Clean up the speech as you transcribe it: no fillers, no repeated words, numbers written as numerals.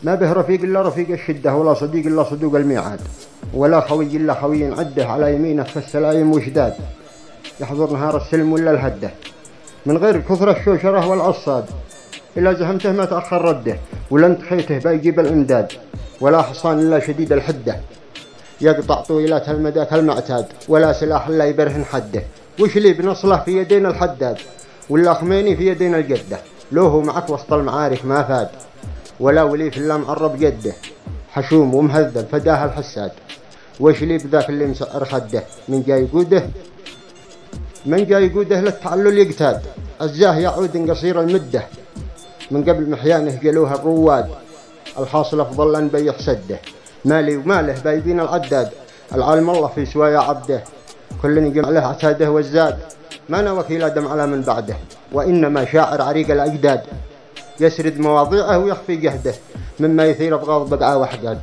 ما به رفيق إلا رفيق الشدة، ولا صديق إلا صدوق الميعاد، ولا خوي إلا خوي عده، على يمينه كالسلايم وشداد، يحضر نهار السلم ولا الهدة، من غير كثر الشوشرة والعصاد، إلا زهمته ما تأخر رده، ولن تخيته بيجيب الإمداد، ولا حصان إلا شديد الحدة، يقطع طويلات المدى كالمعتاد، ولا سلاح إلا يبرهن حده، وش لي بنصله في يدين الحداد، ولا خميني في يدين الجدة، لوه معك وسط المعارك ما فاد، ولا ولي في الله معرب جده، حشوم ومهذب فداه الحساد، وش لي بذاك اللي مسعر خده، من جاي يقوده للتعلل يقتاد، الزاه يعود قصير المده، من قبل محيانه جلوها الرواد، الحاصل أفضل أن بيح سده، مالي وماله بايبين العداد، العالم الله في سوايا عبده، كل يقم عليه عتاده والزاد، ما أنا وكيل آدم على من بعده، وإنما شاعر عريق الأجداد، يسرد مواضيعه ويخفي جهده، مما يثير أبغاض بدعة وحقاد.